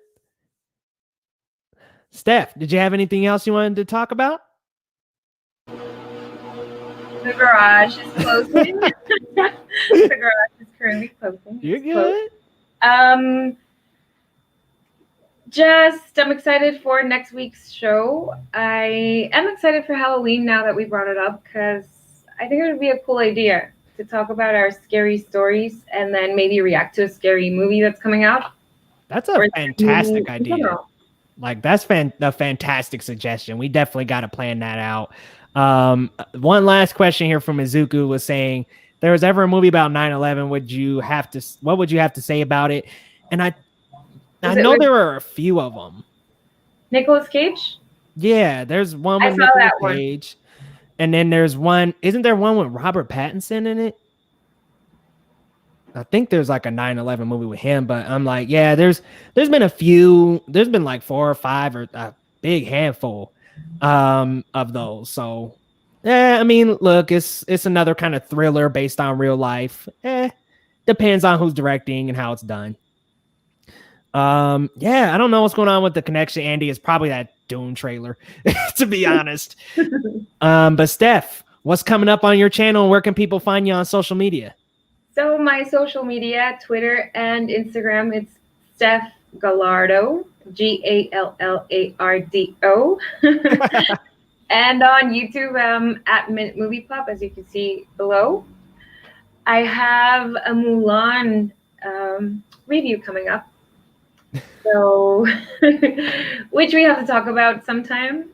Steph, did you have anything else you wanted to talk about? The garage is closing. The garage is currently closing. You're good. I'm excited for next week's show. I am excited for Halloween now that we brought it up, because I think it would be a cool idea to talk about our scary stories and then maybe react to a scary movie that's coming out. That's a fantastic idea. Like that's a fantastic suggestion. We definitely got to plan that out. One last question here from Izuku was saying, if there was ever a movie about 9/11, what would you have to say about it? And I know there are a few of them. Nicolas Cage? Yeah, there's one with Nicolas Cage. And then there's one, isn't there one with Robert Pattinson in it? I think there's like a 9/11 movie with him, but I'm like, yeah, there's been a few, there's been like 4 or 5 or a big handful of those. So I mean, look, it's another kind of thriller based on real life. Depends on who's directing and how it's done. Yeah, I don't know what's going on with the connection, Andy. It's probably that Dune trailer, to be honest. But Steph, what's coming up on your channel? Where can people find you on social media? So my social media, Twitter and Instagram, it's Steph Gallardo, Gallardo. And on YouTube, at Minute Movie Pop, as you can see below. I have a Mulan review coming up. So, which we have to talk about sometime.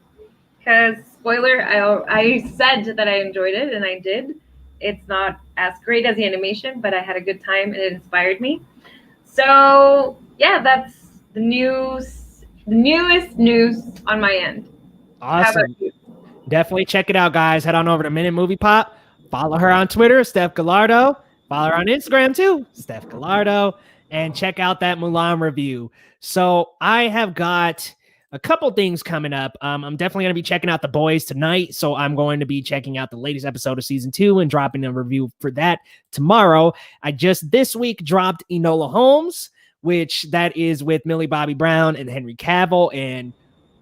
Because, spoiler, I said that I enjoyed it, and I did. It's not as great as the animation, but I had a good time, and it inspired me. So, yeah, that's the newest news on my end. Awesome. Definitely check it out, guys. Head on over to Minute Movie Pop. Follow her on Twitter, Steph Gallardo. Follow her on Instagram, too, Steph Gallardo. And check out that Mulan review. So I have got a couple things coming up. I'm definitely going to be checking out The Boys tonight. So I'm going to be checking out the latest episode of season 2 and dropping a review for that tomorrow. I just this week dropped Enola Holmes, which that is with Millie Bobby Brown and Henry Cavill. And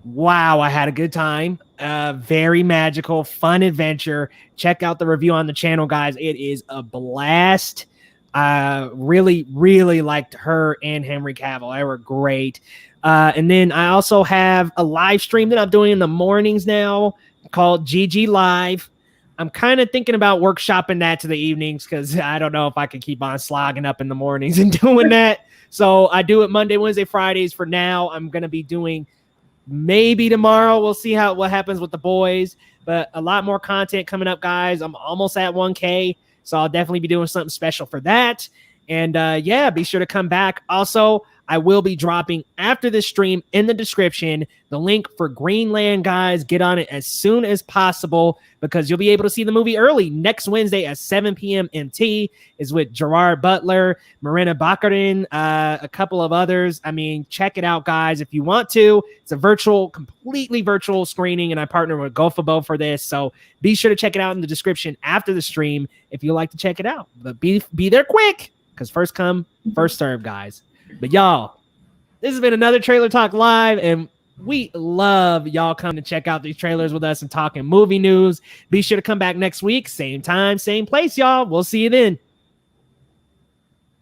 wow, I had a good time. Very magical, fun adventure. Check out the review on the channel, guys. It is a blast. Really, really liked her and Henry Cavill. They were great. And then I also have a live stream that I'm doing in the mornings now called GG Live. I'm kind of thinking about workshopping that to the evenings because I don't know if I can keep on slogging up in the mornings and doing that. So I do it Monday, Wednesday, Fridays for now. I'm going to be doing maybe tomorrow. We'll see what happens with the boys, but a lot more content coming up, guys. I'm almost at 1K, so I'll definitely be doing something special for that. And yeah, be sure to come back. Also, I will be dropping after this stream in the description the link for Greenland, guys. Get on it as soon as possible because you'll be able to see the movie early. Next Wednesday at 7 p.m. MT is with Gerard Butler, Marina Baccarin, a couple of others. I mean, check it out, guys, if you want to. It's a completely virtual screening, and I partner with GoFabo for this. So be sure to check it out in the description after the stream if you like to check it out. But be there quick because first come, first serve, guys. But y'all, this has been another Trailer Talk Live, and we love y'all coming to check out these trailers with us and talking movie news. Be sure to come back next week, same time, same place, y'all. We'll see you then.